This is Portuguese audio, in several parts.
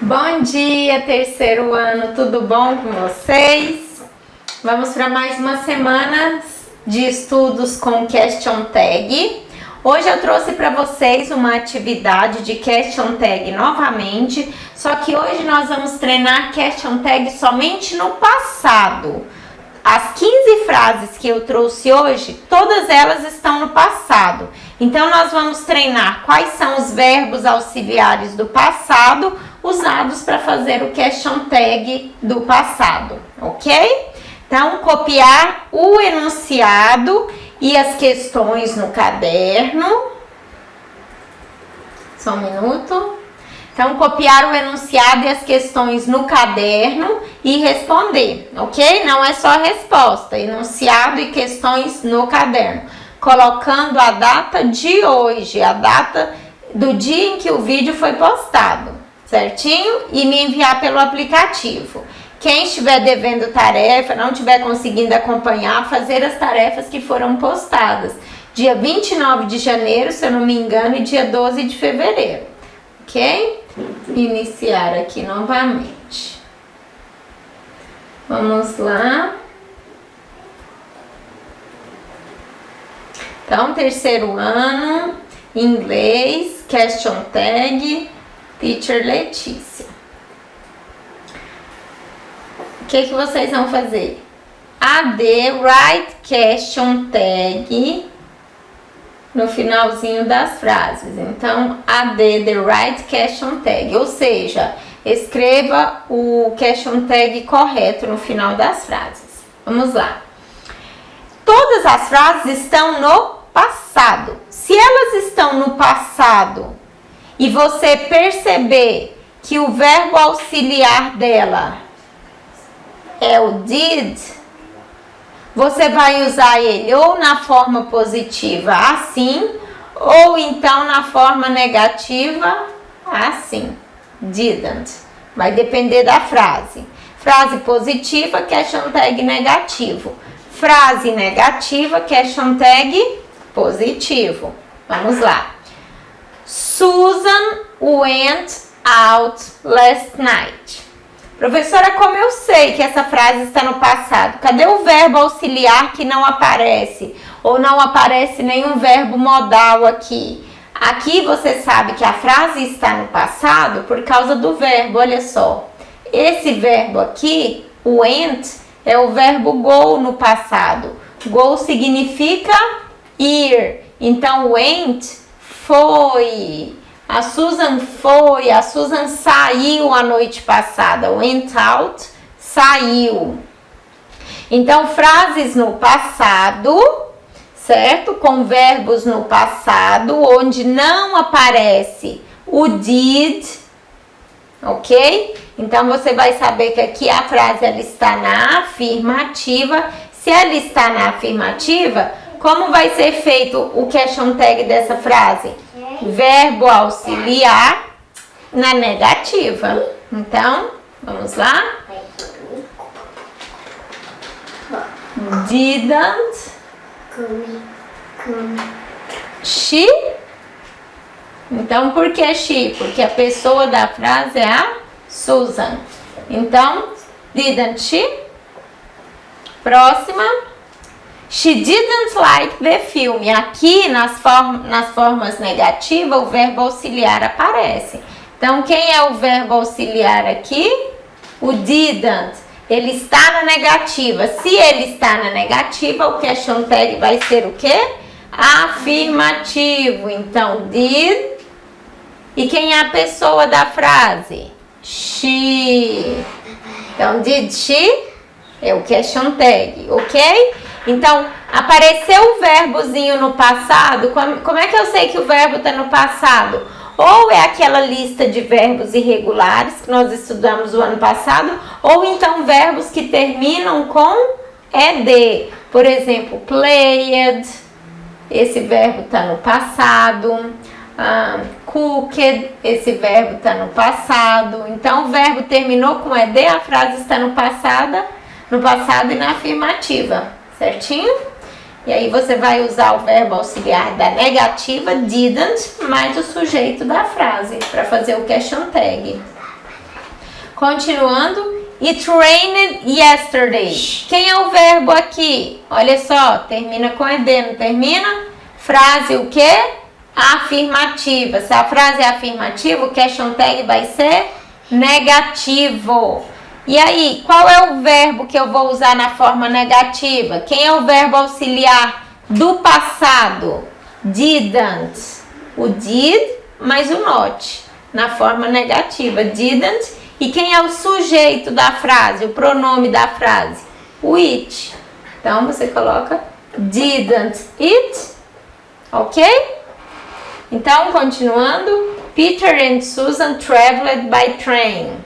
Bom dia, terceiro ano, tudo bom com vocês? Vamos para mais uma semana de estudos com Question Tag. Hoje eu trouxe para vocês uma atividade de Question Tag novamente, só que hoje nós vamos treinar Question Tag somente no passado. As 15 frases que eu trouxe hoje, todas elas estão no passado. Então, nós vamos treinar quais são os verbos auxiliares do passado usados para fazer o question tag do passado, ok? Então, copiar o enunciado e as questões no caderno. Só um minuto. Então, copiar o enunciado e as questões no caderno e responder, ok? Não é só resposta, enunciado e questões no caderno. Colocando a data de hoje, a data do dia em que o vídeo foi postado, certinho? E me enviar pelo aplicativo. Quem estiver devendo tarefa, não estiver conseguindo acompanhar, fazer as tarefas que foram postadas. Dia 29 de janeiro, se eu não me engano, e dia 12 de fevereiro, ok? Iniciar aqui novamente. Vamos lá. Então, terceiro ano, inglês, question tag, teacher Letícia. O que vocês vão fazer? AD, write question tag no finalzinho das frases. Então, AD, the right question tag, ou seja, escreva o question tag correto no final das frases. Vamos lá. Todas as frases estão no passado. Se elas estão no passado e você perceber que o verbo auxiliar dela é o did, você vai usar ele ou na forma positiva assim, ou então na forma negativa assim, didn't. Vai depender da frase. Frase positiva, question tag negativo. Frase negativa, question tag positivo. Vamos lá. Susan went out last night. Professora, como eu sei que essa frase está no passado? Cadê o verbo auxiliar que não aparece? Ou não aparece nenhum verbo modal aqui? Aqui você sabe que a frase está no passado por causa do verbo, olha só. Esse verbo aqui, went, é o verbo go no passado. Go significa ir. Então, went, foi. A Susan foi, a Susan saiu a noite passada. Went out, saiu. Então, frases no passado, certo? Com verbos no passado, onde não aparece o did, ok? Então, você vai saber que aqui a frase ela está na afirmativa. Se ela está na afirmativa, como vai ser feito o question tag dessa frase? Verbo auxiliar na negativa. Então, vamos lá. Didn't she? Então, por que she? Porque a pessoa da frase é a Susan. Então, didn't she? Próxima. She didn't like the film. Aqui nas formas negativas o verbo auxiliar aparece. Então, quem é o verbo auxiliar aqui? O didn't. Ele está na negativa. Se ele está na negativa, o question tag vai ser o quê? Afirmativo. Então, did. E quem é a pessoa da frase? She. Então, did she? É o question tag, ok? Então, apareceu o verbozinho no passado. Como é que eu sei que o verbo está no passado? Ou é aquela lista de verbos irregulares que nós estudamos o ano passado, ou então verbos que terminam com ed. Por exemplo, played, esse verbo está no passado. Cooked, esse verbo está no passado. Então, o verbo terminou com ed, a frase está no passado e na afirmativa. Certinho? E aí você vai usar o verbo auxiliar da negativa, didn't, mais o sujeito da frase, para fazer o question tag. Continuando. It rained yesterday. Quem é o verbo aqui? Olha só, termina com ed, não termina? Frase o quê? Afirmativa. Se a frase é afirmativa, o question tag vai ser negativo. E aí, qual é o verbo que eu vou usar na forma negativa? Quem é o verbo auxiliar do passado? Didn't. O did mais o not. Na forma negativa, didn't. E quem é o sujeito da frase? O pronome da frase? O it. Então, você coloca didn't it. Ok? Então, continuando. Peter and Susan traveled by train.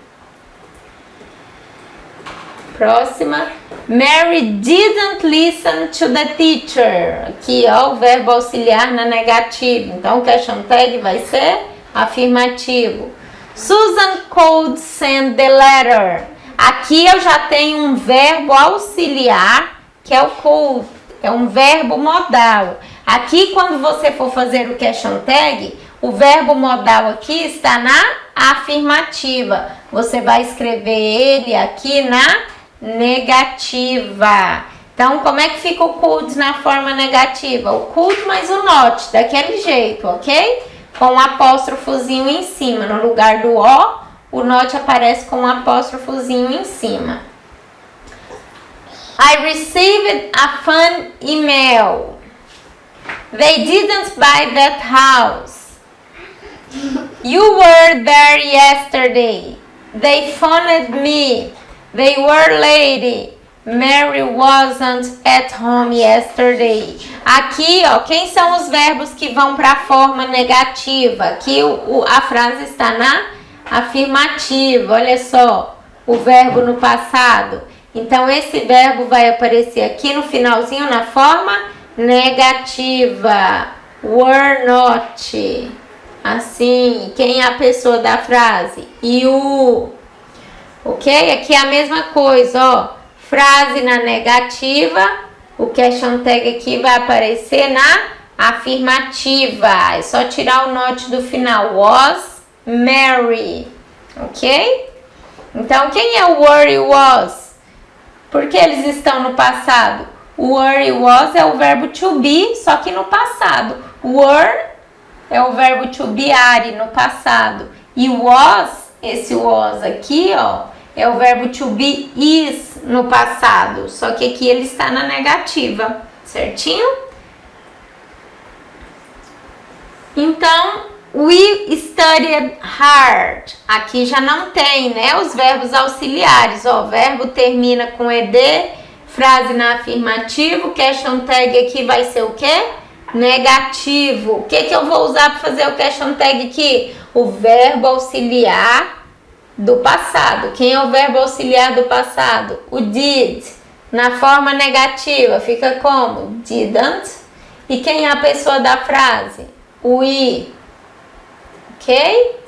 Próxima. Mary didn't listen to the teacher. Aqui, ó, o verbo auxiliar na negativa. Então, o question tag vai ser afirmativo. Susan could send the letter. Aqui eu já tenho um verbo auxiliar, que é o could. É um verbo modal. Aqui, quando você for fazer o question tag, o verbo modal aqui está na afirmativa. Você vai escrever ele aqui na negativa. Então, como é que fica o could na forma negativa? O could mais o not, daquele jeito, ok? Com um apóstrofozinho em cima. No lugar do o not aparece com um apóstrofozinho em cima. I received a fun email. They didn't buy that house. You were there yesterday. They phoned me. They were late. Mary wasn't at home yesterday. Aqui, ó, quem são os verbos que vão para a forma negativa? Aqui a frase está na afirmativa. Olha só, o verbo no passado. Então, esse verbo vai aparecer aqui no finalzinho na forma negativa. Were not. Assim, quem é a pessoa da frase? You. Ok? Aqui é a mesma coisa, ó. Frase na negativa, o question tag aqui vai aparecer na afirmativa. É só tirar o not do final. Was Mary. Ok? Então, quem é o were e was? Por que eles estão no passado? O were e was é o verbo to be, só que no passado. Were é o verbo to be are no passado. E was, esse was aqui, ó, é o verbo to be is no passado. Só que aqui ele está na negativa, certinho? Então, we studied hard. Aqui já não tem, né, os verbos auxiliares. Ó, o verbo termina com ed, frase na afirmativa, o question tag aqui vai ser o quê? Negativo. O que eu vou usar para fazer o question tag aqui? O verbo auxiliar do passado. Quem é o verbo auxiliar do passado? O did. Na forma negativa, fica como? Didn't. E quem é a pessoa da frase? O we. Ok?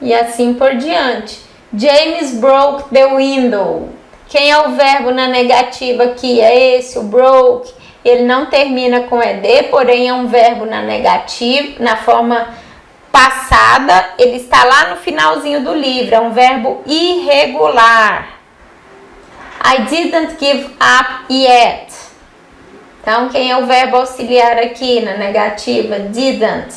E assim por diante. James broke the window. Quem é o verbo na negativa aqui? É esse, o broke. Ele não termina com ed, porém é um verbo na negativa, na forma passada. Ele está lá no finalzinho do livro. É um verbo irregular. I didn't give up yet. Então, quem é o verbo auxiliar aqui na negativa? Didn't.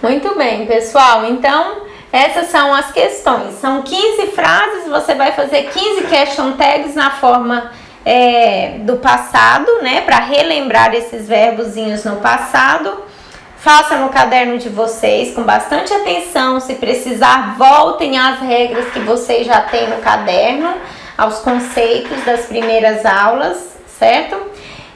Muito bem, pessoal. Então, essas são as questões. São 15 frases, você vai fazer 15 question tags na forma do passado, né? Para relembrar esses verbozinhos no passado. Faça no caderno de vocês com bastante atenção. Se precisar, voltem às regras que vocês já têm no caderno, aos conceitos das primeiras aulas, certo?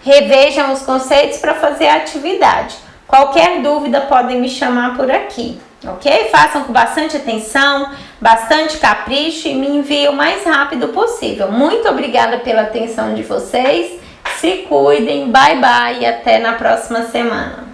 Revejam os conceitos para fazer a atividade. Qualquer dúvida, podem me chamar por aqui. Ok? Façam com bastante atenção, bastante capricho e me enviem o mais rápido possível. Muito obrigada pela atenção de vocês. Se cuidem, bye bye e até na próxima semana.